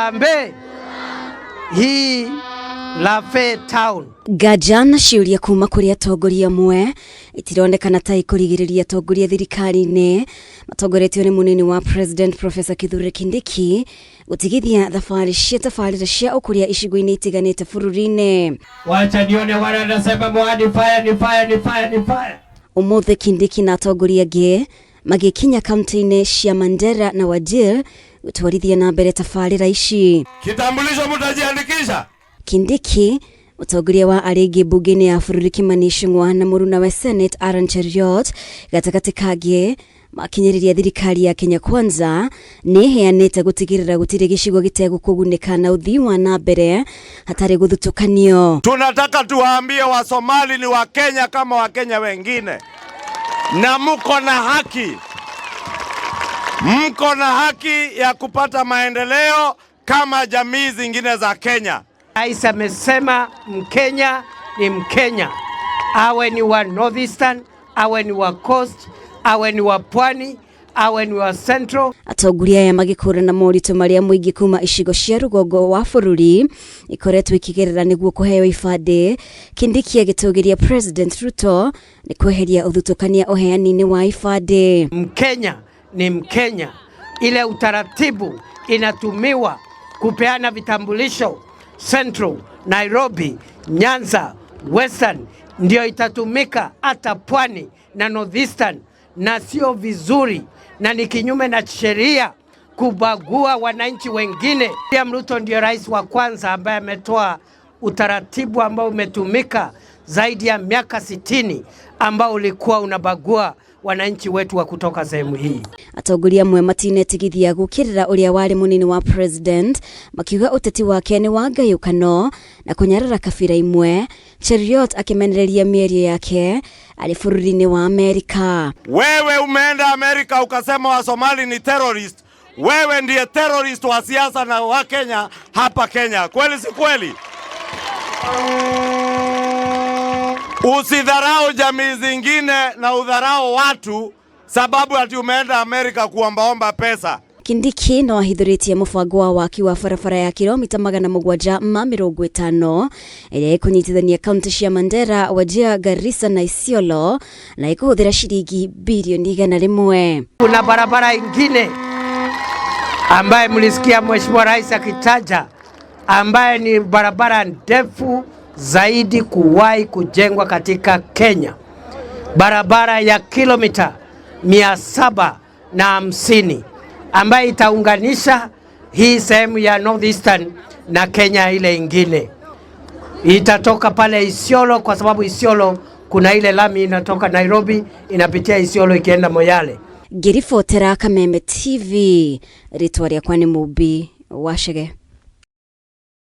Harambe hii Lafe Town. Gajana ciuria kuma kuri atongoria amwe itironekana ta ikurigiriria atongoria thirikari-ini matongoretio ni munini wa President Professor Kithure Kindiki gutigithia tabarĩra cia ukuria icigo-inĩ itiganĩte bũrũri-inĩ. Wacha nione wanasema mwadi fire. Umuthi Kindiki na atongoria angĩ magikinya kaunti-inĩ cia Mandera na Wajir gutwarithia na mbere tabarĩra ici. Kitambulisho mutajiandikisha? Kindiki mutongoria wa arĩngĩ bunge-inĩ ya bũrũri Kimani Ichung'wa na mũruna wa Senate Aaron Cheruiyot gatagatĩ kangĩ makinyĩrĩria thirikari ya Kenya Kwanza nĩ heanĩte gutigĩrĩra gũtirĩ gĩcigo gĩtegũkũgunĩka na ũthii wa na mbere hatarĩ gũthutũkanio. Tunataka tuwaambie wa Somali ni wa Kenya kama wa Kenya wengine, na mko na haki ya kupata maendeleo kama jamii zingine za Kenya. Rais amesema Mkenya ni Mkenya, awe ni wa Northeastern, awe ni wa Coast, awe ni wa Pwani, awe ni wa Central. Atongoria ya magĩkũra na moritũ marĩa mũingĩ kuma icigo cia rũgongo wa bũrũri ikoretwo ikĩgerera nĩguo kũheo ibandĩ. Kindiki agĩtũgĩria President Ruto nĩ kweheria ũthutũkania ũheani-inĩ wa ibandĩ. Mkenya ni Mkenya. Ile utaratibu inatumiwa kupeana vitambulisho Central, Nairobi, Nyanza, Western ndio itatumika hata Pwani na Northeastern, na sio vizuri na ni kinyume na sheria kubagua wananchi wengine. William Ruto ndio rais wa kwanza ambaye ametoa utaratibu ambao umetumika zaidi ya miaka 60 ambao ulikuwa unabagua wananchi wetu wa kutoka sehemu hii. Atongoria amwe matinetigithia gukirira uria wari munini wa president makiuga uteti wake ni wa ngayukano na kunyarara kabira imwe. Cheruiyot akimenereria mĩario yake ari bũrũri-inĩ wa Amerika. Wewe umeenda Amerika ukasema wa Somali ni terrorist. Wewe ndiye terrorist wa siasa na wa Kenya hapa Kenya. Kweli si kweli? Usidharau jamii zingine na udharau watu sababu ati umeenda Amerika kuombaomba pesa. Kindiki no ahithũrĩtie mũbango wa waki wa barabara ya kilomita 750 ĩrĩa ĩkũnyitithania kaunti cia Mandera, Wajir, Garissa na Isiolo na ĩkũhũthĩra shilingi bilioni 100. Kuna barabara ingine ambaye mlisikia Mheshimiwa Rais akitaja ambaye ni barabara ndefu zaidi kuwahi kujengwa katika Kenya. Barabara ya kilomita 750 ambaye itaunganisha hii sehemu ya Northeastern na Kenya ile ingine. Itatoka pale Isiolo kwa sababu Isiolo kuna ile lami inatoka Nairobi inapitia Isiolo ikienda Moyale. Ngiribotera Kameme TV, ritwa rĩakwa nĩ Mubi Wachege.